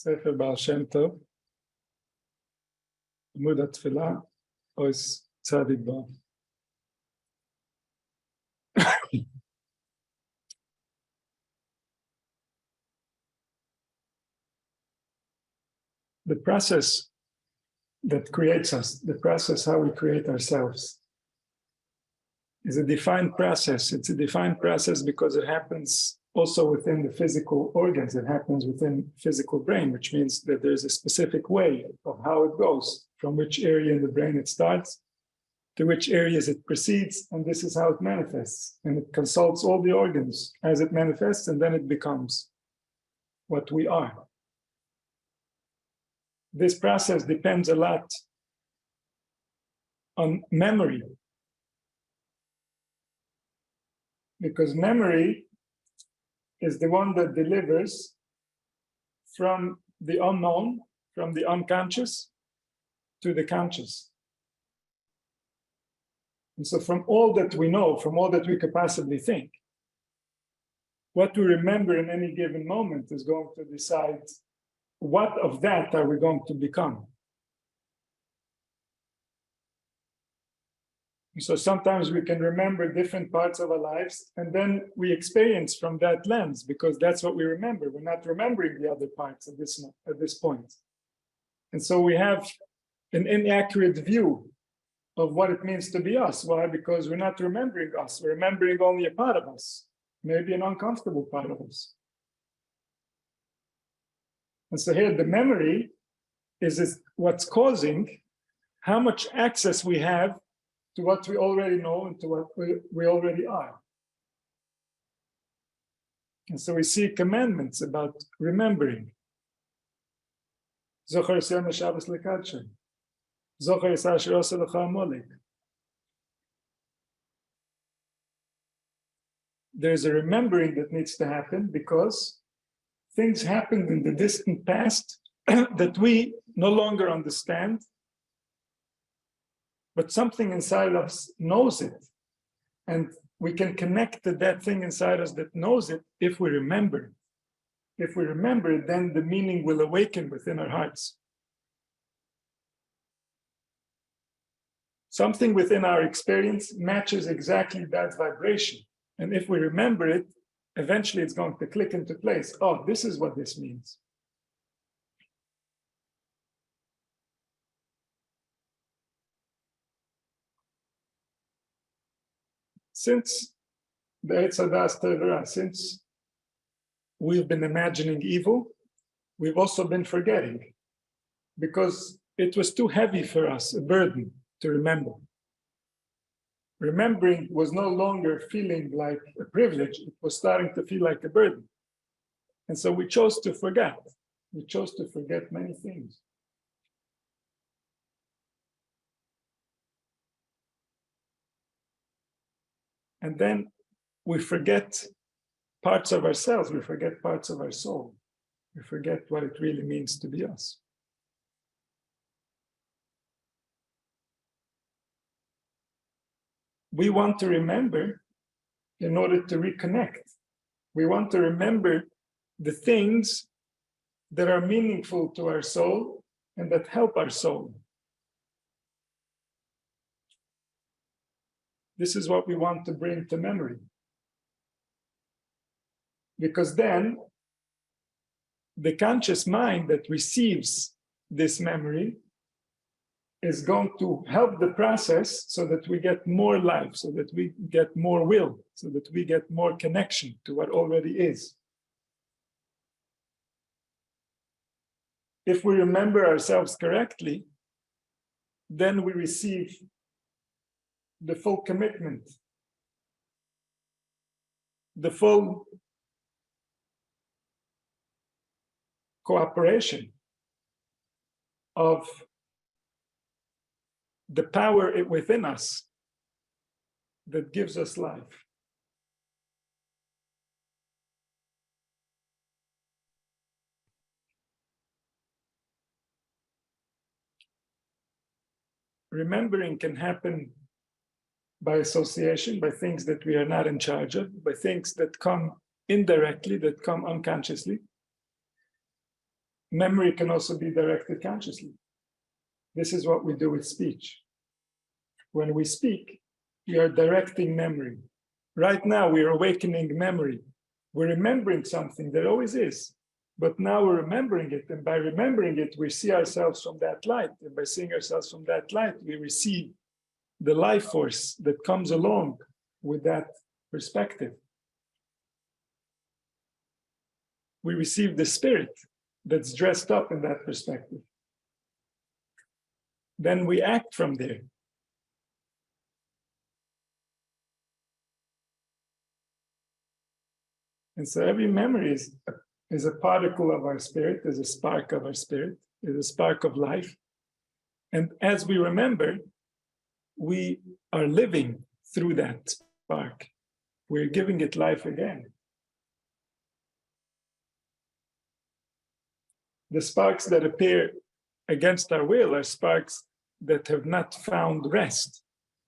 ספר בעל שם טוב, עמוד התפילה, אויס צדיק בו. The process that creates us, the process how we create ourselves, is a defined process. It's a defined process because it happens also within the physical organs. It happens within physical brain, which means that there's a specific way of how it goes, from which area in the brain it starts, to which areas it proceeds, and this is how it manifests. And it consults all the organs as it manifests, and then it becomes what we are. This process depends a lot on memory, because memory is the one that delivers from the unknown, from the unconscious to the conscious. And so from all that we know, from all that we could possibly think, what we remember in any given moment is going to decide what of that are we going to become. So sometimes we can remember different parts of our lives, and then we experience from that lens, because that's what we remember. We're not remembering the other parts at this point. And so we have an inaccurate view of what it means to be us. Why? Because we're not remembering us. We're remembering only a part of us, maybe an uncomfortable part of us. And so here the memory is what's causing how much access we have to what we already know and to what we already are. And so we see commandments about remembering. Zocher Yisrael Shabbos Lekadshem. Zocher Yisrael Asher Osa Lecha Amalek. There's a remembering that needs to happen because things happened in the distant past that we no longer understand, but something inside us knows it. And we can connect to that thing inside us that knows it if we remember it. If we remember it, then the meaning will awaken within our hearts. Something within our experience matches exactly that vibration. And if we remember it, eventually it's going to click into place. Oh, this is what this means. Since the Eitz Hadas Tevera, since we've been imagining evil, we've also been forgetting, because it was too heavy for us, a burden to remember. Remembering was no longer feeling like a privilege, it was starting to feel like a burden. And so we chose to forget. We chose to forget many things. And then we forget parts of ourselves, we forget parts of our soul. We forget what it really means to be us. We want to remember in order to reconnect. We want to remember the things that are meaningful to our soul and that help our soul. This is what we want to bring to memory. Because then the conscious mind that receives this memory is going to help the process so that we get more life, so that we get more will, so that we get more connection to what already is. If we remember ourselves correctly, then we receive the full commitment, the full cooperation of the power within us that gives us life. Remembering can happen by association, by things that we are not in charge of, by things that come indirectly, that come unconsciously. memory can also be directed consciously. This is what we do with speech. When we speak, we are directing memory. Right now, we are awakening memory. We're remembering something that always is, but now we're remembering it. And by remembering it, we see ourselves from that light. And by seeing ourselves from that light, we receive the life force that comes along with that perspective. We receive the spirit that's dressed up in that perspective. Then we act from there. And so every memory is a particle of our spirit, is a spark of our spirit, is a spark of life. And as we remember, we are living through that spark. We're giving it life again. The sparks that appear against our will are sparks that have not found rest.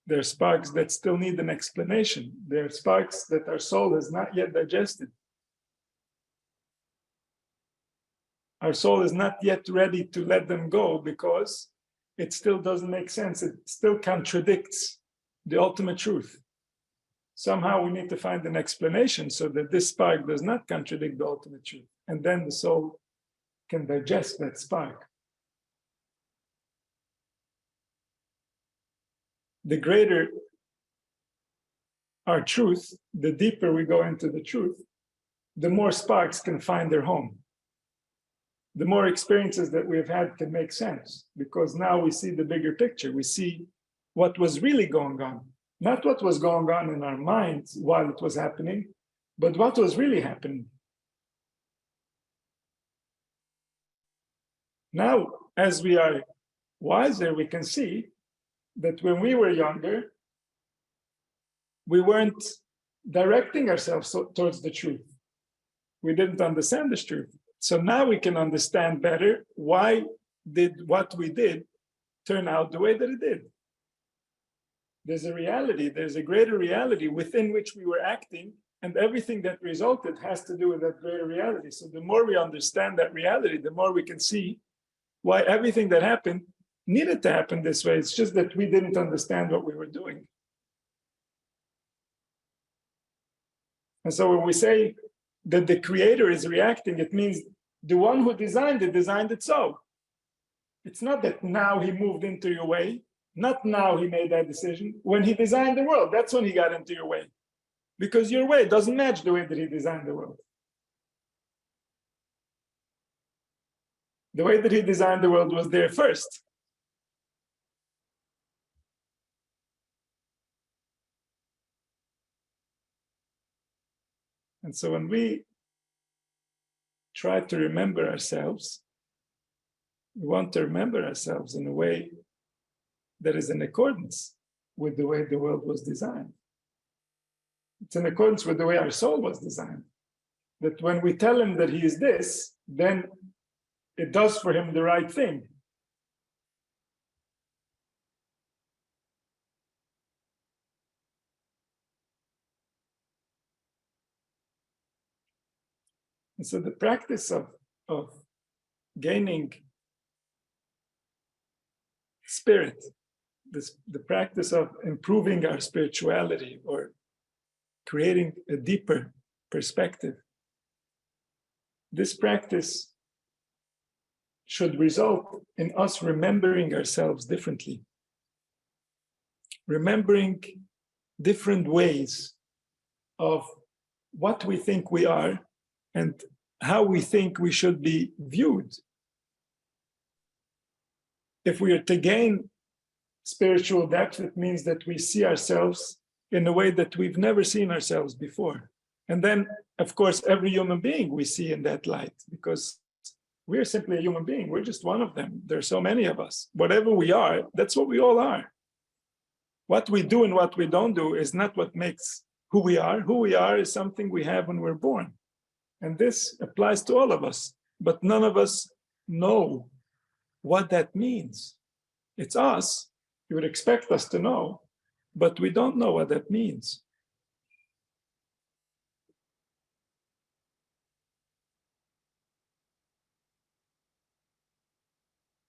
They're sparks that still need an explanation. They're sparks that our soul has not yet digested. Our soul is not yet ready to let them go because it still doesn't make sense. It still contradicts the ultimate truth. Somehow we need to find an explanation so that this spark does not contradict the ultimate truth. And then the soul can digest that spark. The greater our truth, the deeper we go into the truth, the more sparks can find their home. The more experiences that we have had can make sense, because now we see the bigger picture. We see what was really going on, not what was going on in our minds while it was happening, but what was really happening. Now, as we are wiser, we can see that when we were younger, we weren't directing ourselves towards the truth. We didn't understand the truth. So now we can understand better why did what we did turn out the way that it did. There's a reality, there's a greater reality within which we were acting, and everything that resulted has to do with that greater reality. So the more we understand that reality, the more we can see why everything that happened needed to happen this way. It's just that we didn't understand what we were doing. And so when we say that the creator is reacting, it means the one who designed it so. It's not that now he moved into your way, not now he made that decision. When he designed the world, that's when he got into your way. Because your way doesn't match the way that he designed the world. The way that he designed the world was there first. And so when we try to remember ourselves, we want to remember ourselves in a way that is in accordance with the way the world was designed. It's in accordance with the way our soul was designed. That when we tell him that he is this, then it does for him the right thing. And so the practice of gaining spirit, the practice of improving our spirituality or creating a deeper perspective, this practice should result in us remembering ourselves differently, remembering different ways of what we think we are and how we think we should be viewed. If we are to gain spiritual depth, it means that we see ourselves in a way that we've never seen ourselves before. And then, of course, every human being we see in that light, because we're simply a human being. We're just one of them. There's so many of us. Whatever we are, that's what we all are. What we do and what we don't do is not what makes who we are. Who we are is something we have when we're born. And this applies to all of us. But none of us know what that means. It's us. You would expect us to know, but we don't know what that means.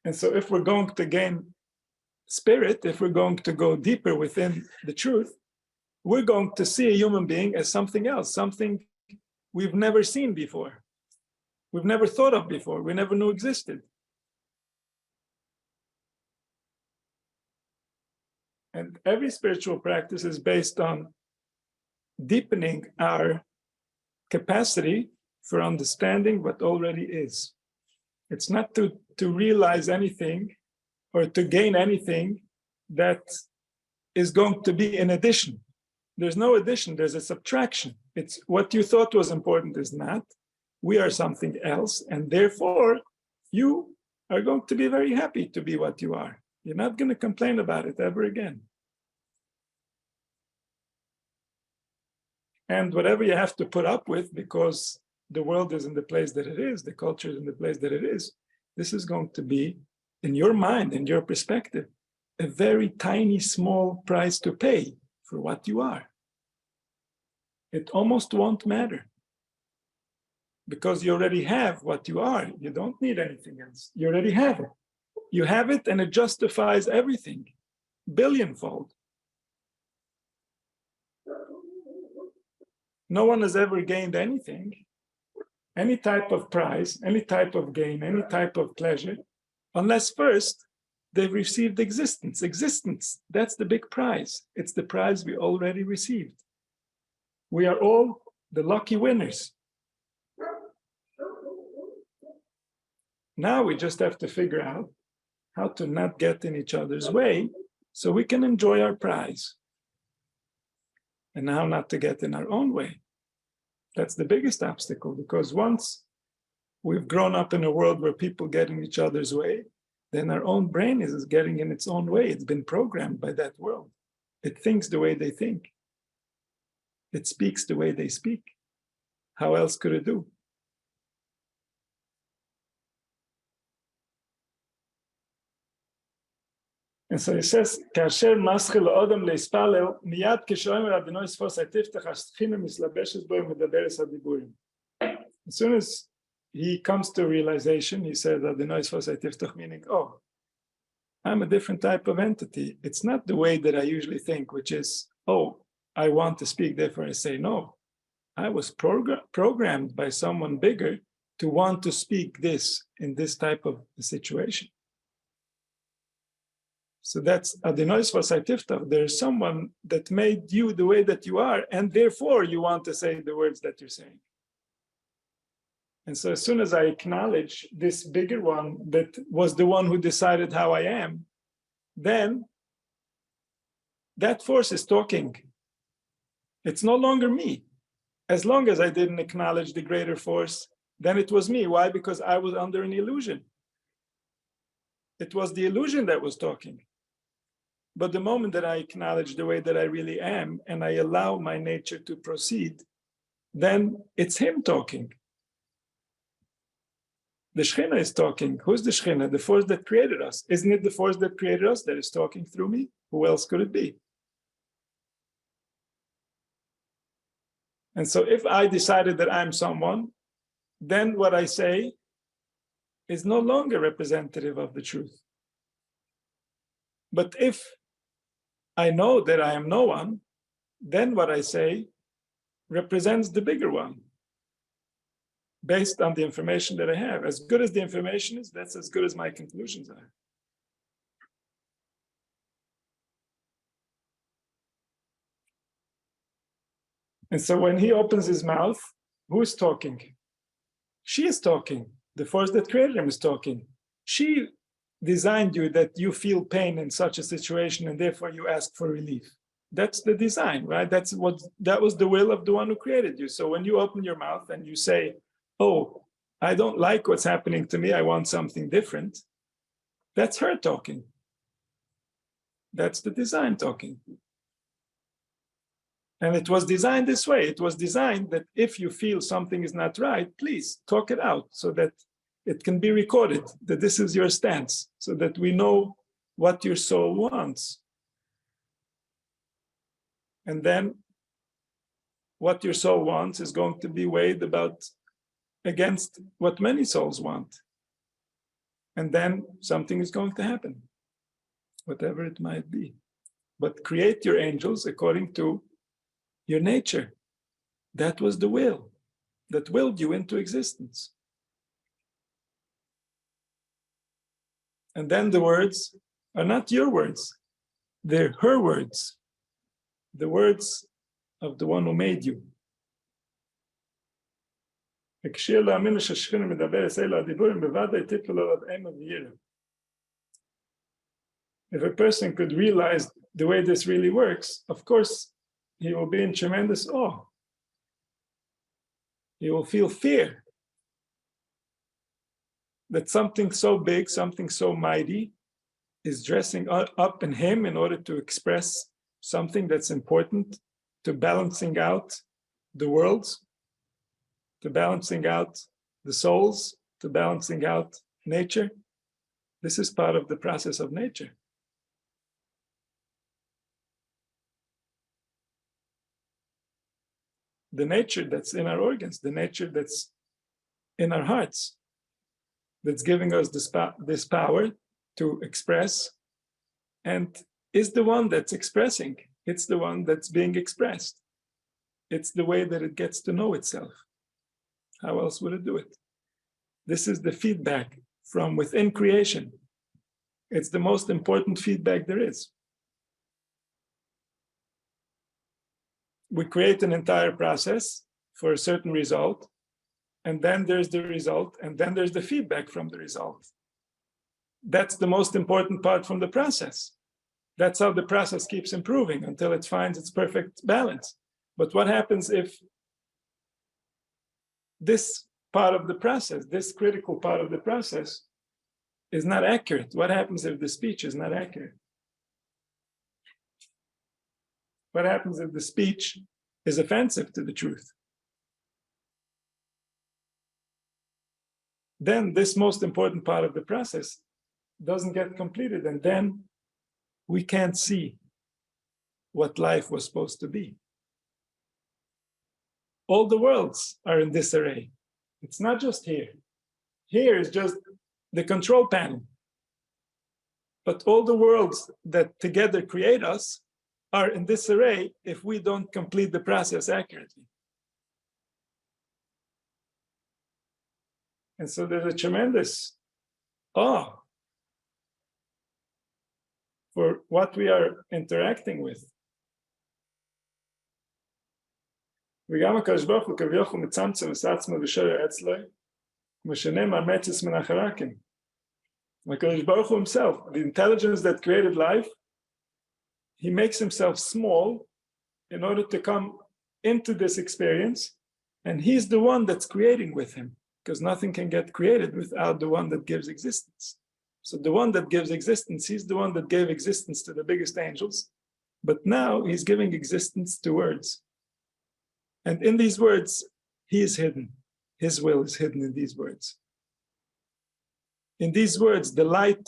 And so if we're going to gain spirit, if we're going to go deeper within the truth, we're going to see a human being as something else, something we've never seen before, we've never thought of before, we never knew existed. And every spiritual practice is based on deepening our capacity for understanding what already is. It's not to realize anything or to gain anything that is going to be in addition. There's no addition, there's a subtraction. It's what you thought was important is not. We are something else, and therefore you are going to be very happy to be what you are. You're not going to complain about it ever again. And whatever you have to put up with, because the world is in the place that it is, the culture is in the place that it is, this is going to be, in your mind, in your perspective, a very tiny, small price to pay for what you are. It almost won't matter, because you already have what you are. You don't need anything else. You already have it. You have it, and it justifies everything, billionfold. No one has ever gained anything, any type of prize, any type of gain, any type of pleasure, unless first they've received existence. Existence, that's the big prize. It's the prize we already received. We are all the lucky winners. Now we just have to figure out how to not get in each other's way so we can enjoy our prize. And how not to get in our own way. That's the biggest obstacle, because once we've grown up in a world where people get in each other's way, then our own brain is getting in its own way. It's been programmed by that world. It thinks the way they think. It speaks the way they speak. How else could it do? And so he says, "Kasher maschil odem leispalel miyad kishomer adinois fos hatiftach ashchina mislabeshes bo medaberes hadiburim." As soon as he comes to realization, he says, "Adinois fos hatiftach," meaning, oh, I'm a different type of entity. It's not the way that I usually think, which is, oh, I want to speak, therefore I say no. I was programmed by someone bigger to want to speak this in this type of situation. So that's Adinois Vasaitiftav. There's someone that made you the way that you are, and therefore you want to say the words that you're saying. And so as soon as I acknowledge this bigger one that was the one who decided how I am, then that force is talking. It's no longer me. As long as I didn't acknowledge the greater force, then it was me. Why? Because I was under an illusion. It was the illusion that was talking. But the moment that I acknowledge the way that I really am and I allow my nature to proceed, then it's him talking. The Shekhinah is talking. Who's the Shekhinah? The force that created us. Isn't it the force that created us that is talking through me? Who else could it be? And so if I decided that I'm someone, then what I say is no longer representative of the truth. But if I know that I am no one, then what I say represents the bigger one, based on the information that I have. As good as the information is, that's as good as my conclusions are. And so when he opens his mouth, who is talking? She is talking. The force that created him is talking. She designed you that you feel pain in such a situation and therefore you ask for relief. That's the design, right? That was the will of the one who created you. So when you open your mouth and you say, oh, I don't like what's happening to me, I want something different, that's her talking. That's the design talking. And it was designed this way. It was designed that if you feel something is not right, please talk it out so that it can be recorded, that this is your stance, so that we know what your soul wants. And then what your soul wants is going to be weighed against what many souls want. and then something is going to happen, whatever it might be. But create your angels according to your nature. That was the will that willed you into existence. And then the words are not your words, they're her words, the words of the one who made you. If a person could realize the way this really works, of course, he will be in tremendous awe. He will feel fear that something so big, something so mighty is dressing up in him in order to express something that's important to balancing out the worlds, to balancing out the souls, to balancing out nature. This is part of the process of nature. The nature that's in our organs, the nature that's in our hearts, that's giving us this power to express, and is the one that's expressing. It's the one that's being expressed. It's the way that it gets to know itself. How else would it do it? This is the feedback from within creation. It's the most important feedback there is. We create an entire process for a certain result, and then there's the result, and then there's the feedback from the result. That's the most important part from the process. That's how the process keeps improving until it finds its perfect balance. But what happens if this part of the process, this critical part of the process, is not accurate? What happens if the speech is not accurate? What happens if the speech is offensive to the truth? Then this most important part of the process doesn't get completed, and then we can't see what life was supposed to be. All the worlds are in disarray. It's not just here. Here is just the control panel. But all the worlds that together create us are in disarray if we don't complete the process accurately. And so there's a tremendous awe for what we are interacting with. וגם הקדוש ברוך הוא כביכול מצמצם את עצמו ושורר אצלו, משנה מאמצס מן החרקים. הקדוש ברוך הוא himself, the intelligence that created life, he makes himself small in order to come into this experience, and he's the one that's creating with him, because nothing can get created without the one that gives existence. So the one that gives existence, he's the one that gave existence to the biggest angels, but now he's giving existence to words. And in these words, he is hidden. His will is hidden in these words. In these words, the light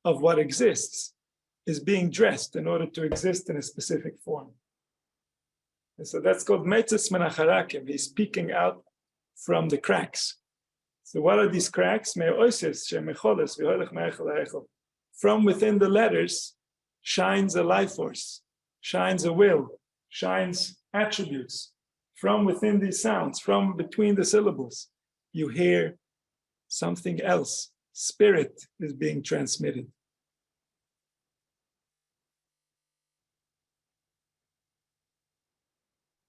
of what exists is being dressed in order to exist in a specific form. And so that's called Meitzes Menacharakim. He's peeking out from the cracks. So what are these cracks? From within the letters shines a life force, shines a will, shines attributes. From within these sounds, from between the syllables, you hear something else. Spirit is being transmitted.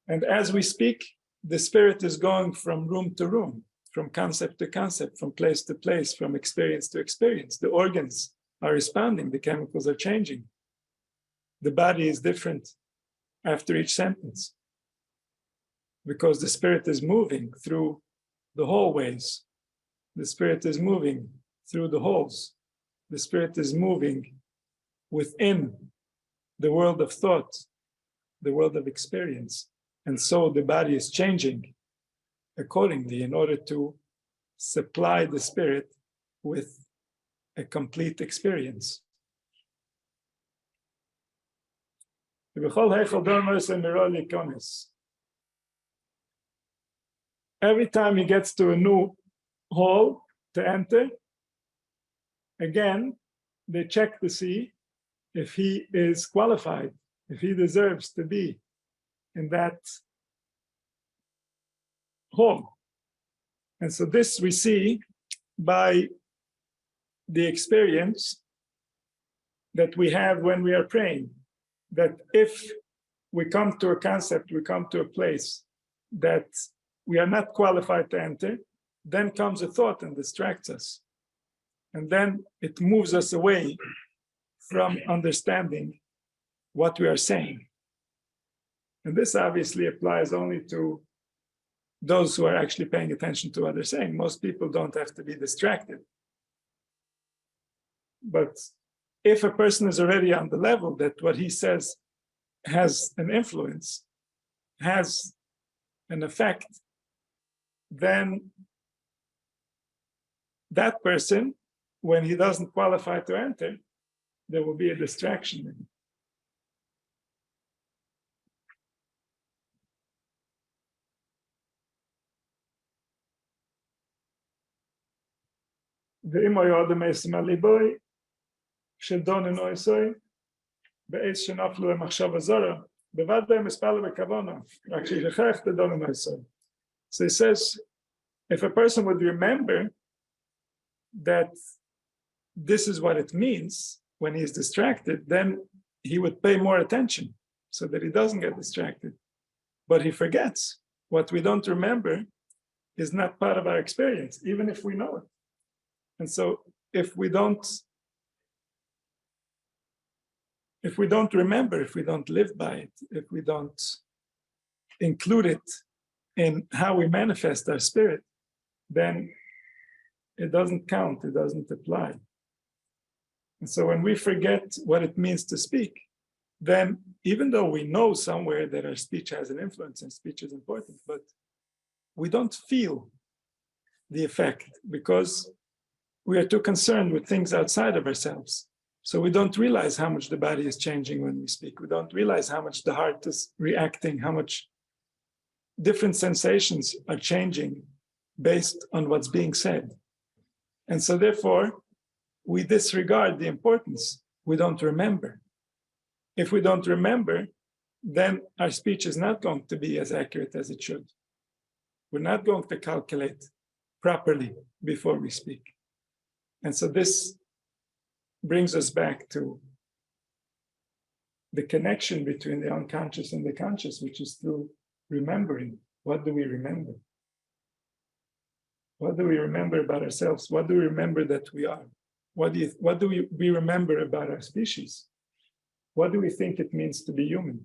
And as we speak, the spirit is going from room to room, from concept to concept, from place to place, from experience to experience. The organs are responding, the chemicals are changing. The body is different after each sentence, because the spirit is moving through the hallways. The spirit is moving through the halls. The spirit is moving within the world of thought, the world of experience. And so the body is changing accordingly in order to supply the spirit with a complete experience. Every time he gets to a new hall to enter, again, they check to see if he is qualified, if he deserves to be in that home. And so this we see by the experience that we have when we are praying, that if we come to a concept, we come to a place that we are not qualified to enter, then comes a thought and distracts us. And then it moves us away from understanding what we are saying. And this obviously applies only to those who are actually paying attention to what they're saying. Most people don't have to be distracted. But if a person is already on the level that what he says has an influence, has an effect, then that person, when he doesn't qualify to enter, there will be a distraction. ואם הוא יודע מעצם הליבוי, שדון נויסוי, באיז שנפלו למחשב הזרה, בוודאי מספר בכוונה, רק שישכח את דון נויסוי. So he says, if a person would remember that this is what it means when he's distracted, then he would pay more attention so that he doesn't get distracted. But he forgets. What we don't remember is not part of our experience, even if we know it. And so if we don't remember, if we don't live by it, if we don't include it in how we manifest our spirit, then it doesn't count, it doesn't apply. And so when we forget what it means to speak, then even though we know somewhere that our speech has an influence and speech is important, but we don't feel the effect because we are too concerned with things outside of ourselves. So we don't realize how much the body is changing when we speak. We don't realize how much the heart is reacting, how much different sensations are changing based on what's being said. And so therefore, we disregard the importance. We don't remember. If we don't remember, then our speech is not going to be as accurate as it should. We're not going to calculate properly before we speak. And so this brings us back to the connection between the unconscious and the conscious, which is through remembering. What do we remember? What do we remember about ourselves? What do we remember that we are? What do we remember about our species? What do we think it means to be human?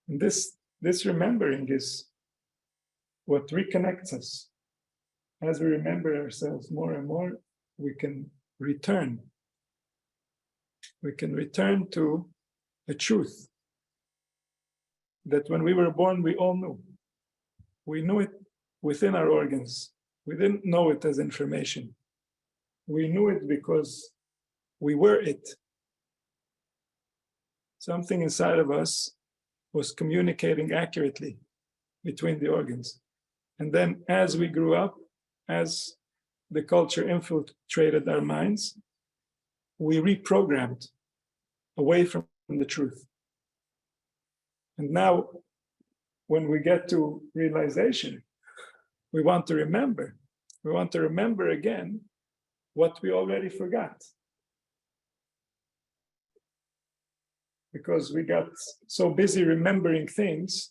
And this remembering is what reconnects us. As we remember ourselves more and more, we can return. We can return to the truth that when we were born, we all knew. We knew it within our organs. We didn't know it as information. We knew it because we were it. Something inside of us was communicating accurately between the organs. And then as we grew up, as the culture infiltrated our minds, we reprogrammed away from the truth. And now, when we get to realization, we want to remember. We want to remember again what we already forgot. Because we got so busy remembering things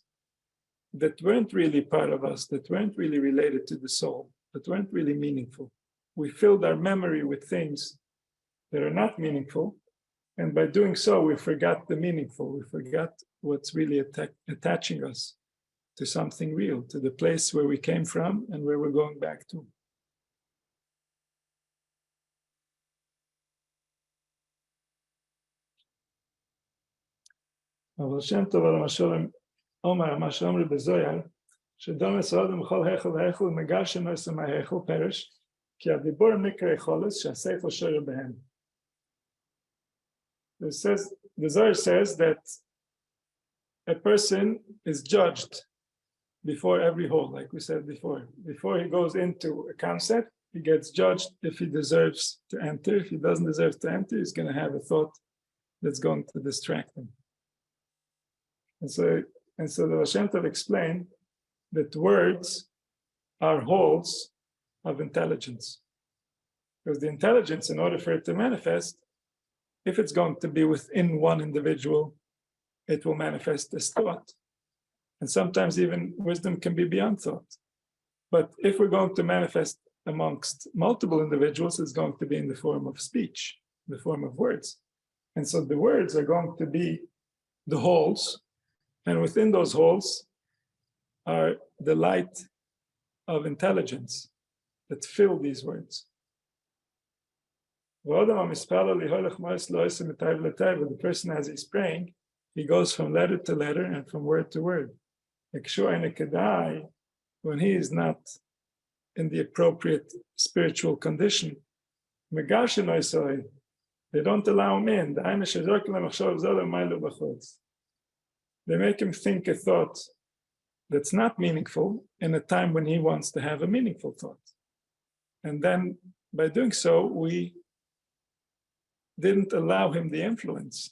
that weren't really part of us, that weren't really related to the soul, that weren't really meaningful. We filled our memory with things that are not meaningful, and by doing so, we forgot the meaningful. We forgot what's really attaching us to something real, to the place where we came from and where we're going back to. Baal Shem Tov למשל אומר, מה שאומר בזוהר, שדום יסוד ומכל היכל והיכל ומגש נוספים מהיכל פרש, כי הדיבור נקרא חולס שהשכל שורר בהם. The Zohar says that a person is judged before every hole, like we said before. Before he goes into a concept, he gets judged if he deserves to enter. If he doesn't deserve to enter, he's going to have a thought that's going to distract him. And so the Baal Shem Tov explained that words are holes of intelligence. Because the intelligence, in order for it to manifest, if it's going to be within one individual, it will manifest as thought. And sometimes even wisdom can be beyond thought. But if we're going to manifest amongst multiple individuals, it's going to be in the form of speech, the form of words. And so the words are going to be the holes, and within those holes are the light of intelligence that fill these words. The person, as he's praying, he goes from letter to letter and from word to word. When he is not in the appropriate spiritual condition, they don't allow him in. They make him think a thought that's not meaningful in a time when he wants to have a meaningful thought. And then by doing so, we didn't allow him the influence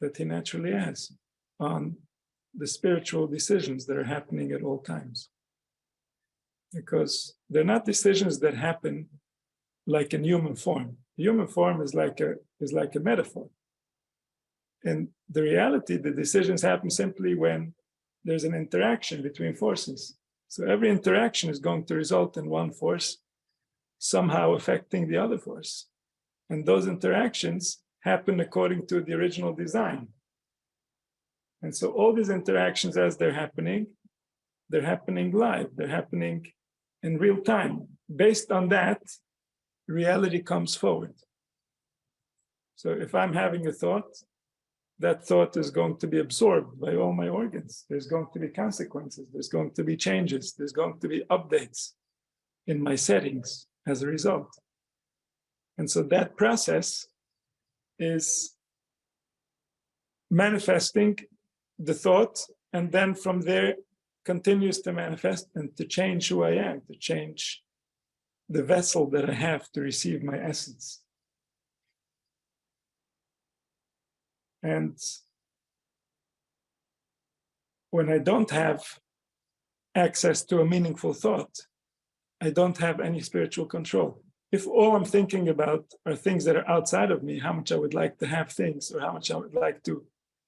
that he naturally has on the spiritual decisions that are happening at all times. Because they're not decisions that happen like in human form. Human form is like a metaphor. In the reality, the decisions happen simply when there's an interaction between forces. So every interaction is going to result in one force somehow affecting the other force. And those interactions happen according to the original design. And so all these interactions, as they're happening live, they're happening in real time. Based on that, reality comes forward. So if I'm having a thought, that thought is going to be absorbed by all my organs. There's going to be consequences. There's going to be changes. There's going to be updates in my settings as a result. And so that process is manifesting the thought, and then from there continues to manifest and to change who I am, to change the vessel that I have to receive my essence. And when I don't have access to a meaningful thought, I don't have any spiritual control. If all I'm thinking about are things that are outside of me, how much I would like to have things, or how much I would like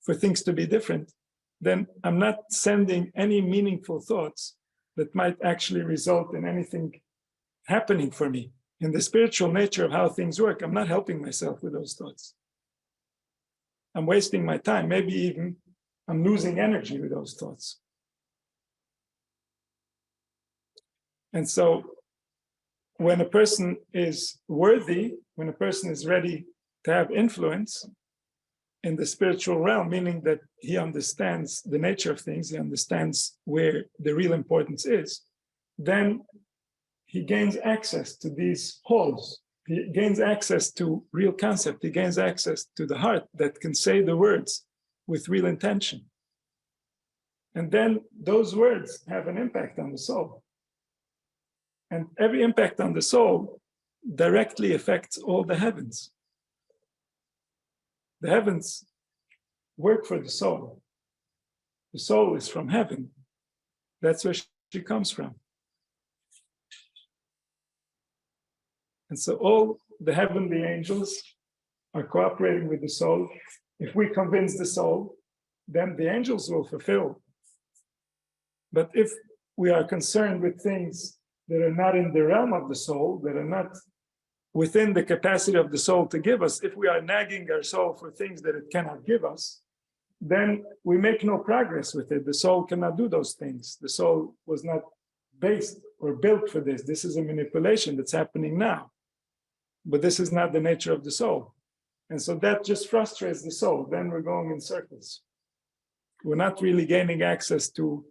for things to be different, then I'm not sending any meaningful thoughts that might actually result in anything happening for me. In the spiritual nature of how things work, I'm not helping myself with those thoughts. I'm wasting my time. Maybe even I'm losing energy with those thoughts. And so when a person is worthy, when a person is ready to have influence in the spiritual realm, meaning that he understands the nature of things, he understands where the real importance is, then he gains access to these halls. He gains access to real concept. He gains access to the heart that can say the words with real intention. And then those words have an impact on the soul. And every impact on the soul directly affects all the heavens. The heavens work for the soul. The soul is from heaven. That's where she comes from. And so all the heavenly angels are cooperating with the soul. If we convince the soul, then the angels will fulfill. But if we are concerned with things that are not in the realm of the soul, that are not within the capacity of the soul to give us, if we are nagging our soul for things that it cannot give us, then we make no progress with it. The soul cannot do those things. The soul was not based or built for this. This is a manipulation that's happening now. But this is not the nature of the soul. And so that just frustrates the soul. Then we're going in circles. We're not really gaining access to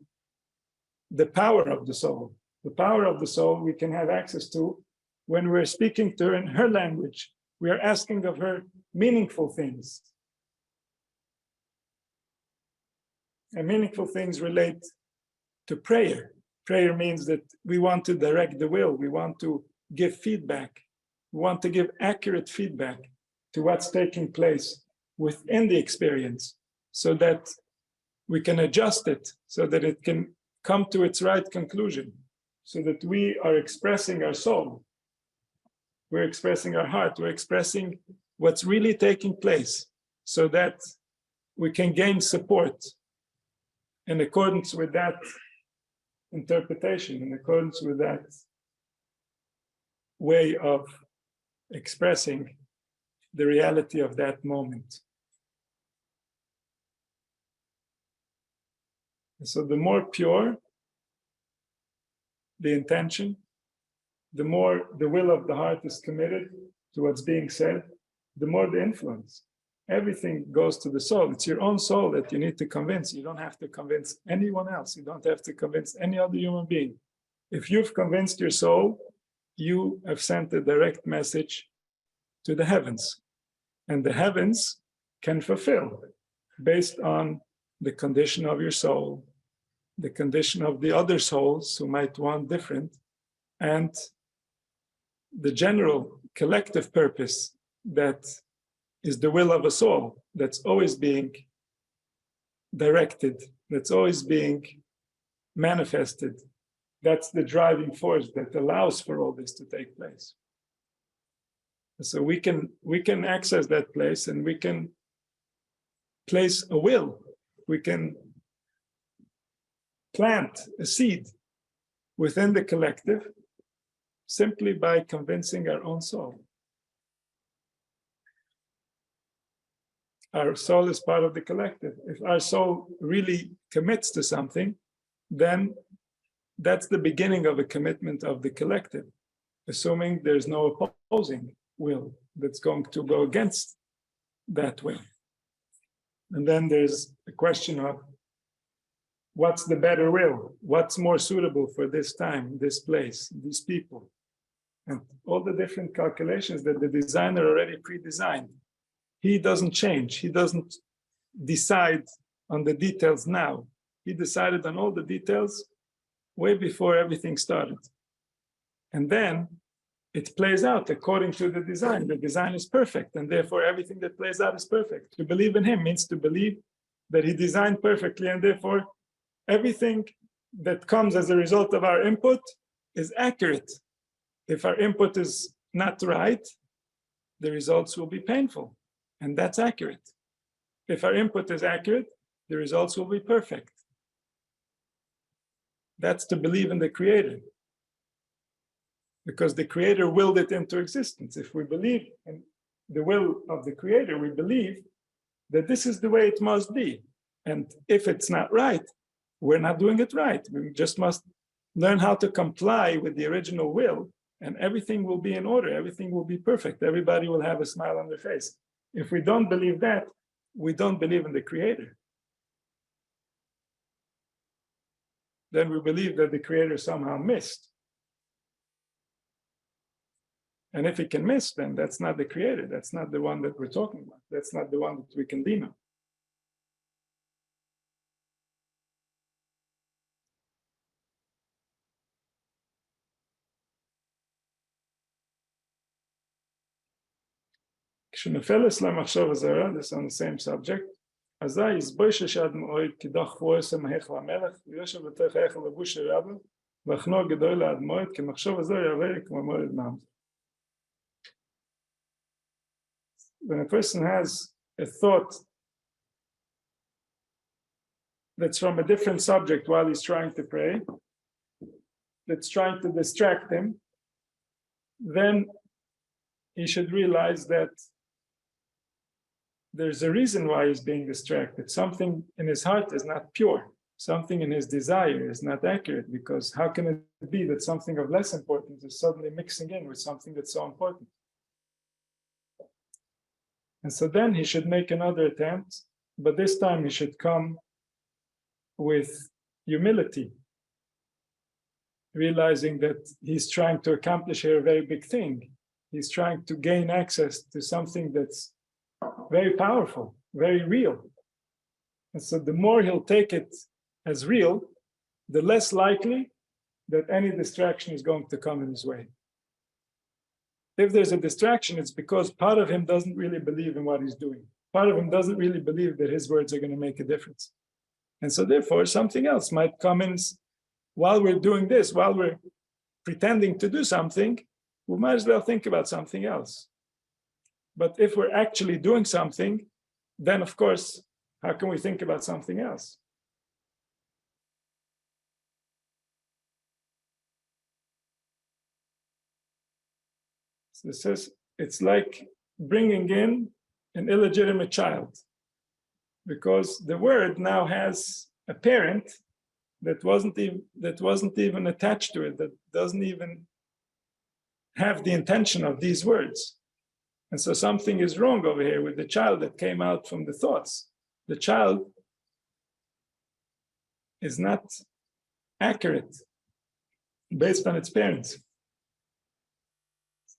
the power of the soul. The power of the soul we can have access to when we're speaking to her in her language. We are asking of her meaningful things. And meaningful things relate to prayer. Prayer means that we want to direct the will. We want to give feedback. We want to give accurate feedback to what's taking place within the experience so that we can adjust it, so that it can come to its right conclusion, so that we are expressing our soul. We're expressing our heart. We're expressing what's really taking place so that we can gain support in accordance with that interpretation, in accordance with that way of expressing the reality of that moment. And so the more pure the intention, the more the will of the heart is committed to what's being said, the more the influence. Everything goes to the soul. It's your own soul that you need to convince. You don't have to convince anyone else. You don't have to convince any other human being. If you've convinced your soul, you have sent a direct message to the heavens. And the heavens can fulfill based on the condition of your soul, the condition of the other souls who might want different, and the general collective purpose that is the will of a soul that's always being directed, that's always being manifested. That's the driving force that allows for all this to take place. So we can access that place, and we can place a will. We can plant a seed within the collective simply by convincing our own soul. Our soul is part of the collective. If our soul really commits to something, then that's the beginning of a commitment of the collective, assuming there's no opposing will that's going to go against that will. And then there's a question of what's the better will? What's more suitable for this time, this place, these people? And all the different calculations that the designer already pre-designed. He doesn't change. He doesn't decide on the details now. He decided on all the details way before everything started. And then it plays out according to the design. The design is perfect, and therefore everything that plays out is perfect. To believe in him means to believe that he designed perfectly, and therefore everything that comes as a result of our input is accurate. If our input is not right, the results will be painful. And that's accurate. If our input is accurate, the results will be perfect. That's to believe in the Creator. Because the Creator willed it into existence. If we believe in the will of the Creator, we believe that this is the way it must be. And if it's not right, we're not doing it right. We just must learn how to comply with the original will, and everything will be in order. Everything will be perfect. Everybody will have a smile on their face. If we don't believe that, we don't believe in the Creator. Then we believe that the Creator somehow missed. And if he can miss, then that's not the Creator. That's not the one that we're talking about. That's not the one that we can lean on. כשנפלס למחשב הזרה, this on the same subject, אזי יסבויש שעד מועד כדח פורס המהך למלך, ויושב בתוך היכל לבוש רבא, והכנו גדול לעד מועד, כמחשב הזרה יראה כמו מועד ממזר. When a person has a thought that's from a different subject while he's trying to pray, that's trying to distract him, then he should realize that there's a reason why he's being distracted. Something in his heart is not pure. Something in his desire is not accurate, because how can it be that something of less importance is suddenly mixing in with something that's so important? And so then he should make another attempt, but this time he should come with humility, realizing that he's trying to accomplish here a very big thing. He's trying to gain access to something that's very powerful, very real. And so the more he'll take it as real, the less likely that any distraction is going to come in his way. If there's a distraction, it's because part of him doesn't really believe in what he's doing. Part of him doesn't really believe that his words are going to make a difference. And so therefore, something else might come in while we're doing this, while we're pretending to do something, we might as well think about something else. But if we're actually doing something, then of course, how can we think about something else? So it says, it's like bringing in an illegitimate child, because the word now has a parent that wasn't even attached to it, that doesn't even have the intention of these words. And so something is wrong over here with the child that came out from the thoughts. The child is not accurate based on its parents.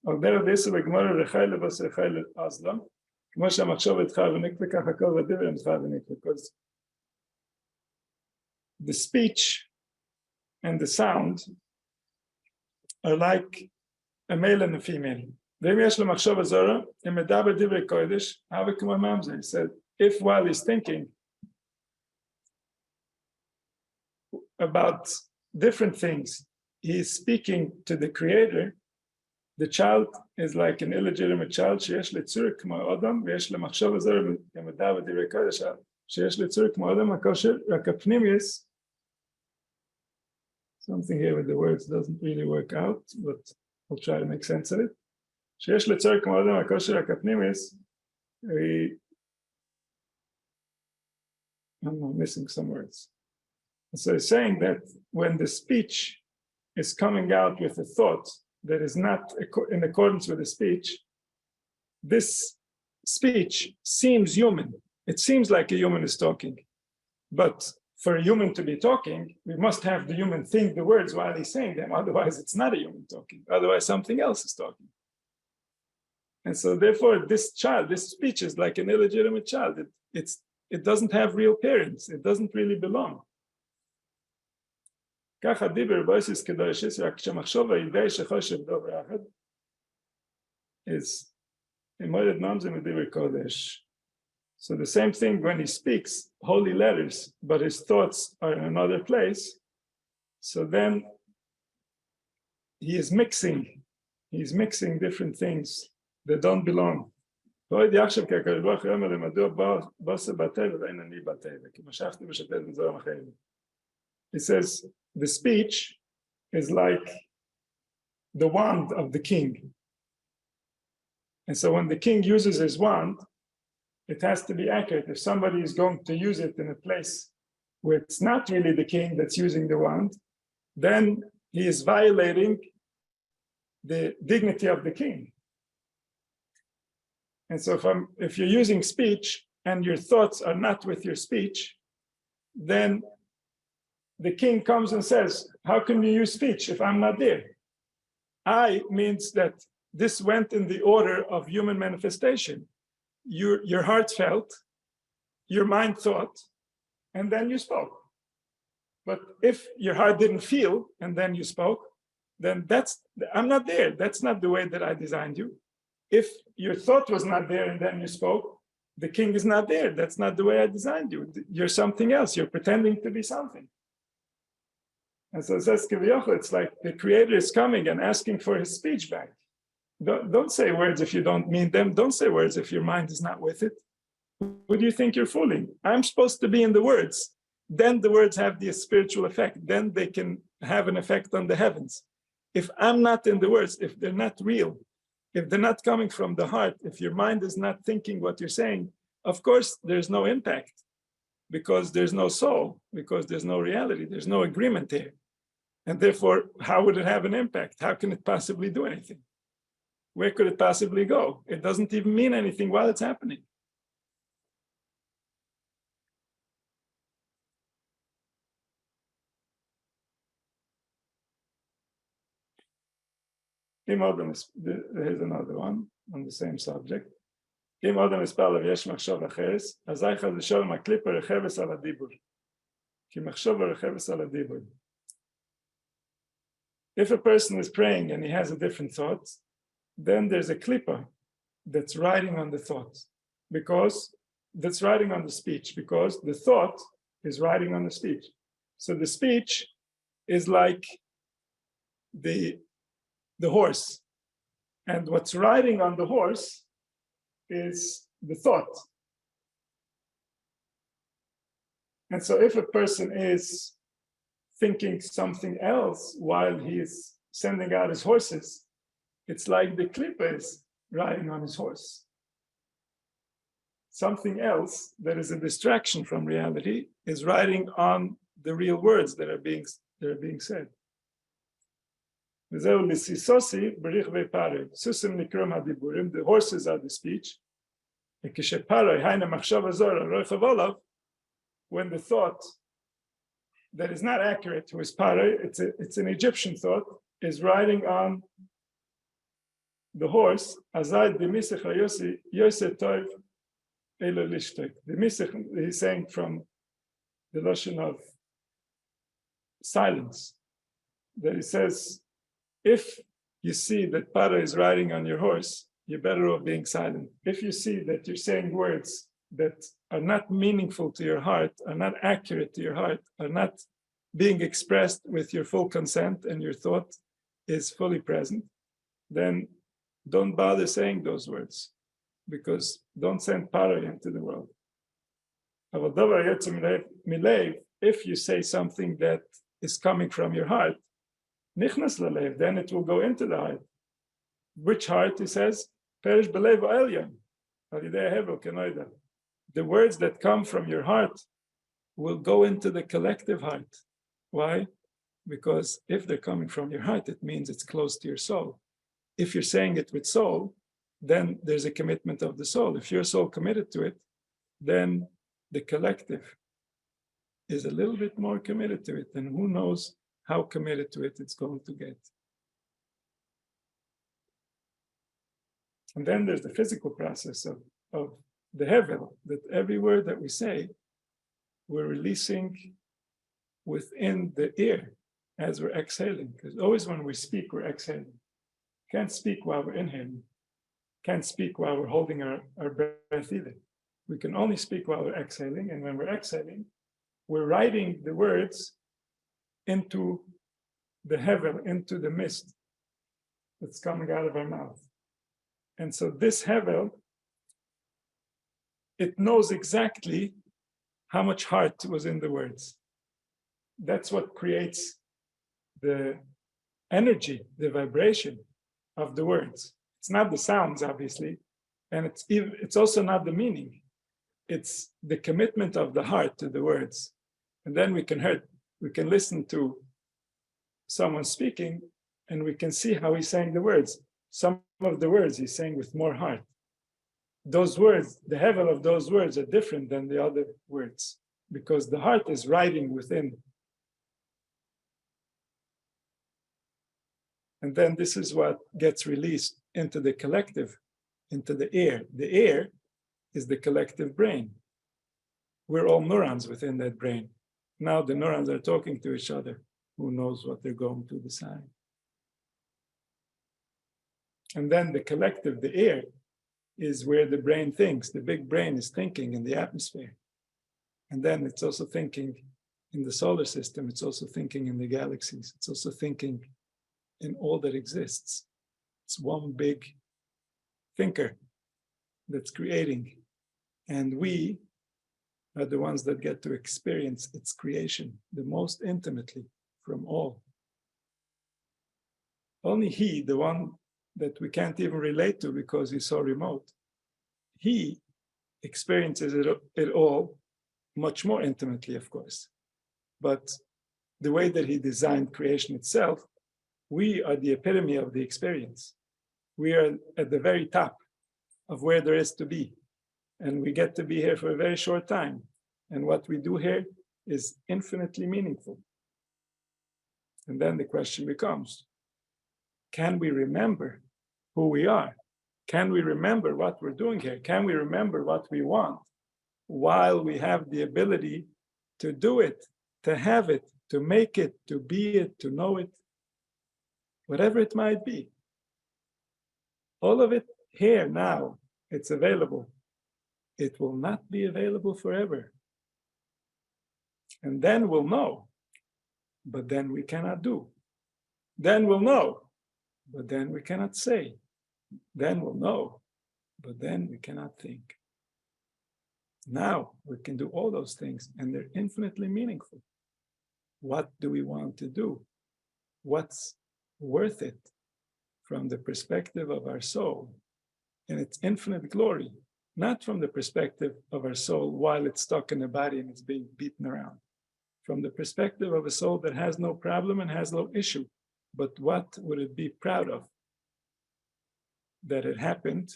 Because the speech and the sound are like a male and a female. He said, if while he's thinking about different things, he's speaking to the Creator, the child is like an illegitimate child. Something here with the words doesn't really work out, but I'll try to make sense of it. I'm missing some words. So he's saying that when the speech is coming out with a thought that is not in accordance with the speech, this speech seems human. It seems like a human is talking. But for a human to be talking, we must have the human think the words while he's saying them. Otherwise, it's not a human talking. Otherwise, something else is talking. And so therefore, this child, this speech is like an illegitimate child. It doesn't have real parents. It doesn't really belong. So the same thing when he speaks holy letters, but his thoughts are in another place. So then he's mixing different things that don't belong. He says the speech is like the wand of the king. And so when the king uses his wand, it has to be accurate. If somebody is going to use it in a place where it's not really the king that's using the wand, then he is violating the dignity of the king. And so if you're using speech and your thoughts are not with your speech, then the king comes and says, how can you use speech if I'm not there? I means that this went in the order of human manifestation. Your heart felt, your mind thought, and then you spoke. But if your heart didn't feel and then you spoke, then I'm not there. That's not the way that I designed you. If your thought was not there and then you spoke, the king is not there. That's not the way I designed you. You're something else. You're pretending to be something. And so it says, it's like the Creator is coming and asking for his speech back. Don't say words if you don't mean them. Don't say words if your mind is not with it. Who do you think you're fooling? I'm supposed to be in the words. Then the words have the spiritual effect. Then they can have an effect on the heavens. If I'm not in the words, if they're not real, if they're not coming from the heart, if your mind is not thinking what you're saying, of course, there's no impact because there's no soul, because there's no reality, there's no agreement here. And therefore, how would it have an impact? How can it possibly do anything? Where could it possibly go? It doesn't even mean anything while it's happening. Here's another one on the same subject. אם עוד המספר ויש מחשוב אחרת, אזי חס ושלום הקליפה רחבס על הדיבור. כי מחשוב רחבס על הדיבור. If a person is praying and he has a different thought, then there's a klippa that's riding on the thought, because that's riding on the speech, because the thought is riding on the speech. So the speech is like the horse, and what's riding on the horse is the thought. And so if a person is thinking something else while he is sending out his horses, it's like the klippa is riding on his horse. Something else that is a distraction from reality is riding on the real words that are being said. The horses are the speech. When the thought that is not accurate to his pare, it's an Egyptian thought, is riding on the horse. The misich, he's saying from the notion of silence, that he says, if you see that pare is riding on your horse, you're better off being silent. If you see that you're saying words that are not meaningful to your heart, are not accurate to your heart, are not being expressed with your full consent and your thought is fully present, then don't bother saying those words, because don't send pare into the world. If you say something that is coming from your heart, then it will go into the heart. Which heart? He says, the words that come from your heart will go into the collective heart. Why? Because if they're coming from your heart, it means it's close to your soul. If you're saying it with soul, then there's a commitment of the soul. If your soul committed to it, then the collective is a little bit more committed to it, and who knows how committed to it it's going to get. And then there's the physical process of the hevel, that every word that we say, we're releasing within the ear as we're exhaling. Because always when we speak, we're exhaling. Can't speak while we're inhaling. Can't speak while we're holding our breath either. We can only speak while we're exhaling, and when we're exhaling, we're writing the words into the hevel, into the mist that's coming out of our mouth. And so this hevel, it knows exactly how much heart was in the words. That's what creates the energy, the vibration of the words. It's not the sounds, obviously, and it's also not the meaning. It's the commitment of the heart to the words. And then we can listen to someone speaking, and we can see how he's saying the words. Some of the words he's saying with more heart. Those words, the hevel of those words are different than the other words, because the heart is riding within. And then this is what gets released into the collective, into the air. The air is the collective brain. We're all neurons within that brain. Now the neurons are talking to each other. Who knows what they're going to decide? And then the collective, the air, is where the brain thinks. The big brain is thinking in the atmosphere. And then it's also thinking in the solar system. It's also thinking in the galaxies. It's also thinking in all that exists. It's one big thinker that's creating. And we are the ones that get to experience its creation the most intimately from all. Only he, the one that we can't even relate to because he's so remote, he experiences it all much more intimately, of course. But the way that he designed creation itself, we are the epitome of the experience. We are at the very top of where there is to be. And we get to be here for a very short time. And what we do here is infinitely meaningful. And then the question becomes, can we remember who we are Can we remember what we're doing here? Can we remember what we want while we have the ability to do it, to have it, to make it, to be it, to know it, whatever it might be? All of it here now, it's available. It will not be available forever. And then we'll know, but then we cannot do. Then we'll know, but then we cannot say. Then we'll know, but then we cannot think. Now we can do all those things, and they're infinitely meaningful. What do we want to do? What's worth it from the perspective of our soul and its infinite glory, not from the perspective of our soul while it's stuck in a body and it's being beaten around, from the perspective of a soul that has no problem and has no issue. But what would it be proud of? That it happened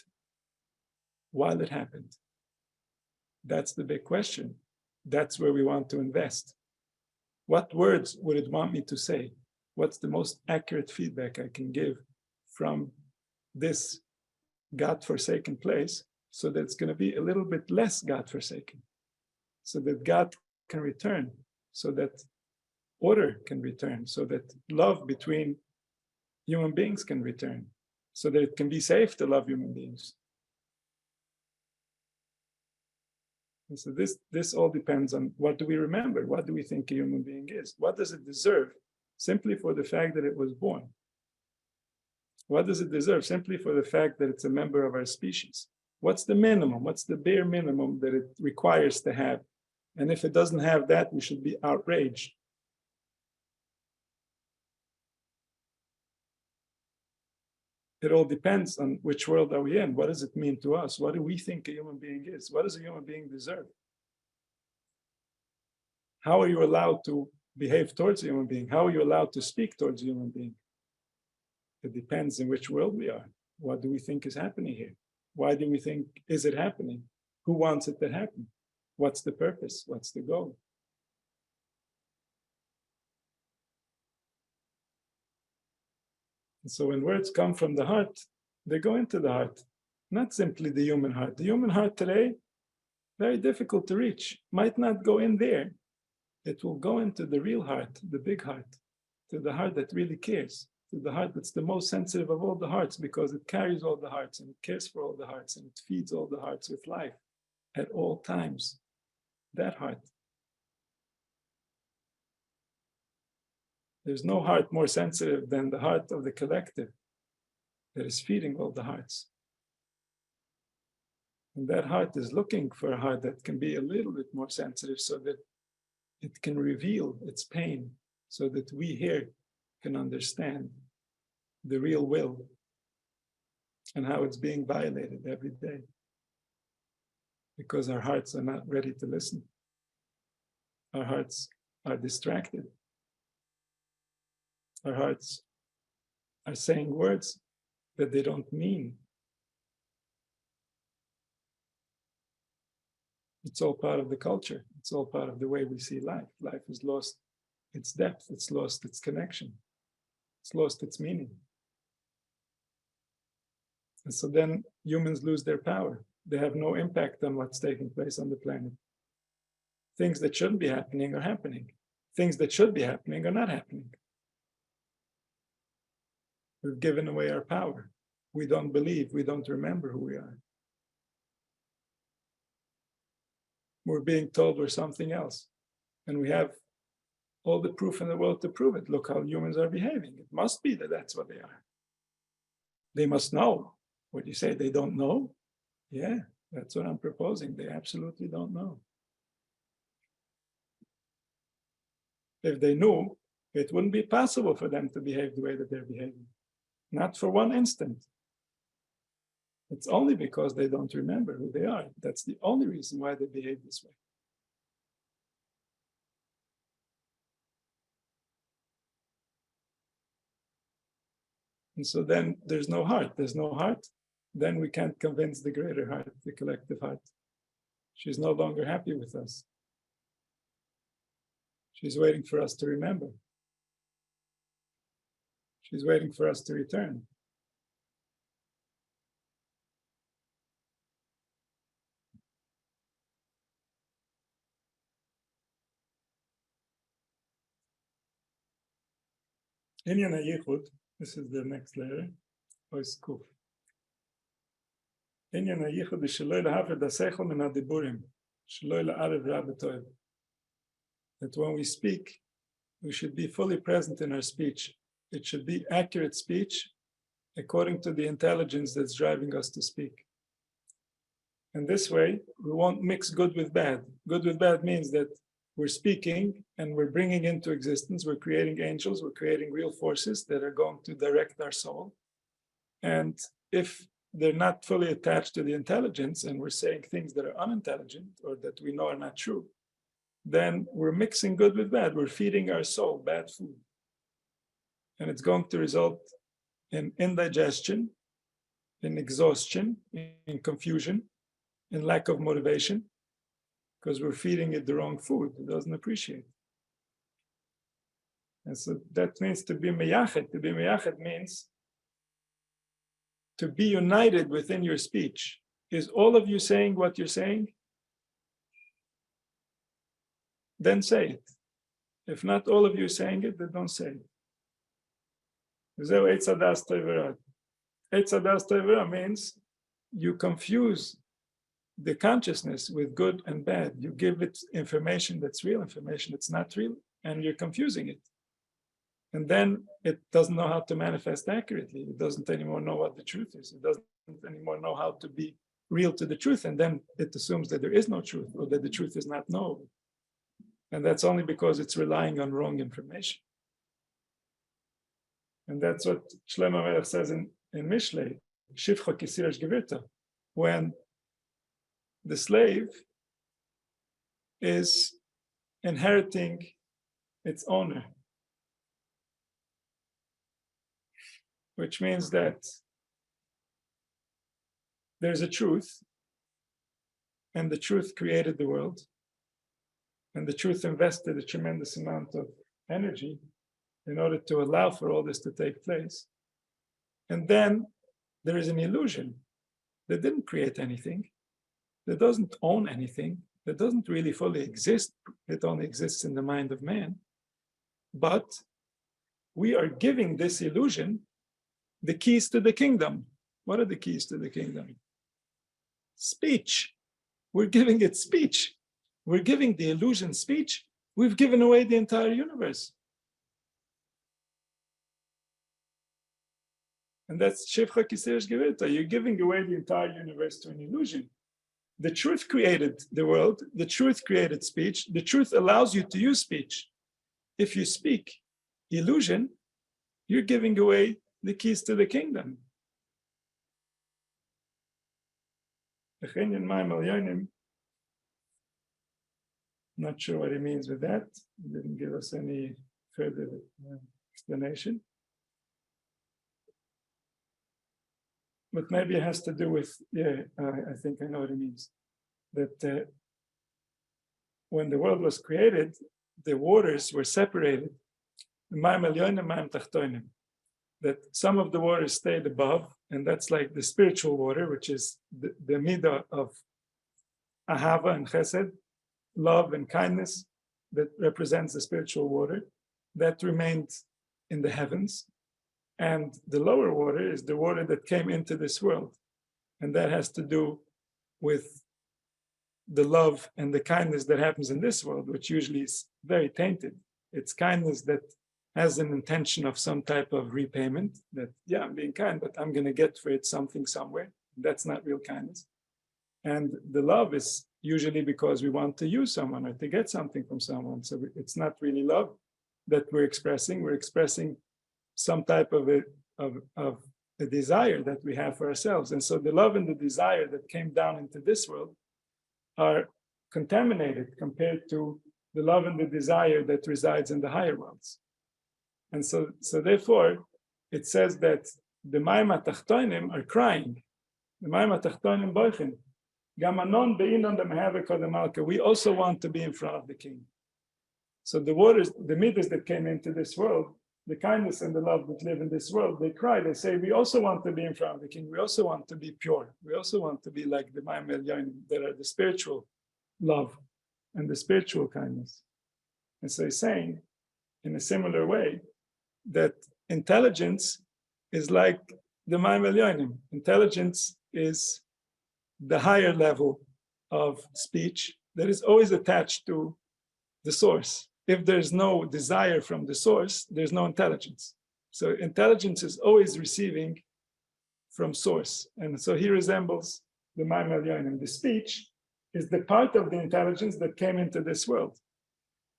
while it happened. That's the big question. That's where we want to invest. What words would it want me to say? What's the most accurate feedback I can give from this God-forsaken place so that it's going to be a little bit less God-forsaken, so that God can return, so that order can return, so that love between human beings can return, so that it can be safe to love human beings. And so this all depends on what do we remember? What do we think a human being is? What does it deserve simply for the fact that it was born? What does it deserve simply for the fact that it's a member of our species? What's the minimum? What's the bare minimum that it requires to have? And if it doesn't have that, we should be outraged. It all depends on which world are we in. What does it mean to us? What do we think a human being is? What does a human being deserve? How are you allowed to behave towards a human being? How are you allowed to speak towards a human being? It depends in which world we are. What do we think is happening here? Why do we think, is it happening? Who wants it to happen? What's the purpose? What's the goal? And so when words come from the heart, they go into the heart, not simply the human heart. The human heart today, very difficult to reach, might not go in there. It will go into the real heart, the big heart, to the heart that really cares, to the heart that's the most sensitive of all the hearts, because it carries all the hearts and it cares for all the hearts and it feeds all the hearts with life at all times. That heart. There's no heart more sensitive than the heart of the collective that is feeding all the hearts. And that heart is looking for a heart that can be a little bit more sensitive so that it can reveal its pain, so that we here can understand the real will and how it's being violated every day. Because our hearts are not ready to listen. Our hearts are distracted. Our hearts are saying words that they don't mean. It's all part of the culture. It's all part of the way we see life. Life has lost its depth. It's lost its connection. It's lost its meaning. And so then humans lose their power. They have no impact on what's taking place on the planet. Things that shouldn't be happening are happening. Things that should be happening are not happening. We've given away our power. We don't believe, we don't remember who we are. We're being told we're something else. And we have all the proof in the world to prove it. Look how humans are behaving. It must be that that's what they are. They must know. What do you say? They don't know? Yeah, that's what I'm proposing. They absolutely don't know. If they knew, it wouldn't be possible for them to behave the way that they're behaving. Not for one instant. It's only because they don't remember who they are. That's the only reason why they behave this way. And so then there's no heart. There's no heart. Then we can't convince the greater heart, the collective heart. She's no longer happy with us. She's waiting for us to remember. She's waiting for us to return. Inyan HaYichud, this is the next layer, Ois Kuf. Inyan HaYichud is Sheloi L'Haver D'Aseichel Min HaDiburim, Sheloi L'Arev Ra B'Toev. That when we speak, we should be fully present in our speech. It should be accurate speech according to the intelligence that's driving us to speak. And this way, we won't mix good with bad. Good with bad means that we're speaking and we're bringing into existence, we're creating angels, we're creating real forces that are going to direct our soul. And if they're not fully attached to the intelligence and we're saying things that are unintelligent or that we know are not true, then we're mixing good with bad. We're feeding our soul bad food. And it's going to result in indigestion, in exhaustion, in confusion, in lack of motivation, because we're feeding it the wrong food. It doesn't appreciate. And so that means to be meyached. To be meyached means to be united within your speech. Is all of you saying what you're saying? Then say it. If not all of you saying it, then don't say it. Eitz Hadas Toivera. Eitz Hadas Toivera means you confuse the consciousness with good and bad. You give it information that's real, information that's not real, and you're confusing it. And then it doesn't know how to manifest accurately. It doesn't anymore know what the truth is. It doesn't anymore know how to be real to the truth. And then it assumes that there is no truth or that the truth is not knowable. And that's only because it's relying on wrong information. And that's what Shlomo Melech says in Mishlei, Shivcha Kisirash Gevirta, when the slave is inheriting its owner, which means that there's a truth, and the truth created the world, and the truth invested a tremendous amount of energy in order to allow for all this to take place. And then there is an illusion that didn't create anything, that doesn't own anything, that doesn't really fully exist. It only exists in the mind of man. But we are giving this illusion the keys to the kingdom. What are the keys to the kingdom? Speech. We're giving it speech. We're giving the illusion speech. We've given away the entire universe. And that's Shivcha Kisirash Gevirta. You're giving away the entire universe to an illusion. The truth created the world. The truth created speech. The truth allows you to use speech. If you speak illusion, you're giving away the keys to the kingdom. Not sure what he means with that. He didn't give us any further explanation. But maybe it has to do with, I think I know what it means. That when the world was created, the waters were separated. That some of the waters stayed above, and that's like the spiritual water, which is the midah of ahava and chesed, love and kindness, that represents the spiritual water, that remained in the heavens. And the lower water is the water that came into this world. And that has to do with the love and the kindness that happens in this world, which usually is very tainted. It's kindness that has an intention of some type of repayment, that, yeah, I'm being kind, but I'm going to get for it something somewhere. That's not real kindness. And the love is usually because we want to use someone or to get something from someone. So it's not really love that we're expressing. We're expressing some type of a desire that we have for ourselves. And so the love and the desire that came down into this world are contaminated compared to the love and the desire that resides in the higher worlds. And so therefore, it says that the Mayim HaTachtonim are crying. The Mayim HaTachtonim boichin. Gamanon be'inon demehave kodem malka. We also want to be in front of the king. So the waters, the midas that came into this world, the kindness and the love that live in this world, they cry, they say, we also want to be in front of the king. We also want to be pure. We also want to be like the Mayim Elyonim, that are the spiritual love and the spiritual kindness. And so he's saying, in a similar way, that intelligence is like the Ma'im Elyonim. Intelligence is the higher level of speech that is always attached to the source. If there's no desire from the source, there's no intelligence. So intelligence is always receiving from source. And so he resembles the Ma'im Elyonim. The speech is the part of the intelligence that came into this world.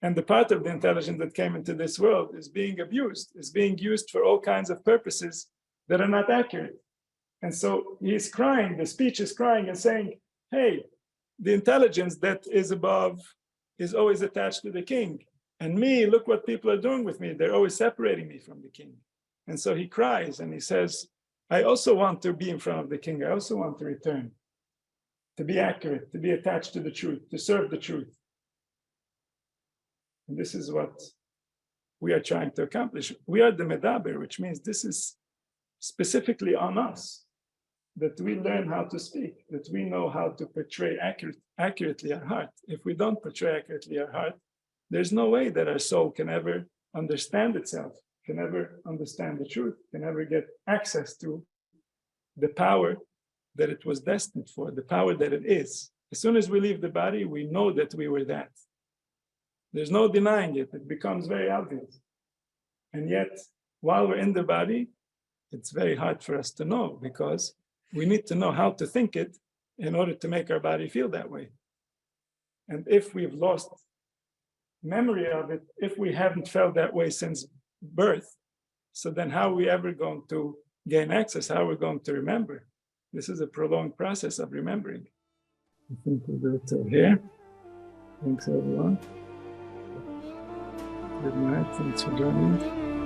And the part of the intelligence that came into this world is being abused, is being used for all kinds of purposes that are not accurate. And so he's crying, the speech is crying and saying, hey, the intelligence that is above is always attached to the king. And me, look what people are doing with me. They're always separating me from the king. And so he cries and he says, I also want to be in front of the king. I also want to return, to be accurate, to be attached to the truth, to serve the truth. And this is what we are trying to accomplish. We are the medaber, which means this is specifically on us, that we learn how to speak, that we know how to portray accurately our heart. If we don't portray accurately our heart, there's no way that our soul can ever understand itself, can ever understand the truth, can ever get access to the power that it was destined for, the power that it is. As soon as we leave the body, we know that we were that. There's no denying it. It becomes very obvious. And yet, while we're in the body, it's very hard for us to know, because we need to know how to think it in order to make our body feel that way. And if we've lost memory of it, if we haven't felt that way since birth, so then how are we ever going to gain access? How are we going to remember? This is a prolonged process of remembering. I think we'll do it till here. Thanks, everyone. Good night. Thanks for joining.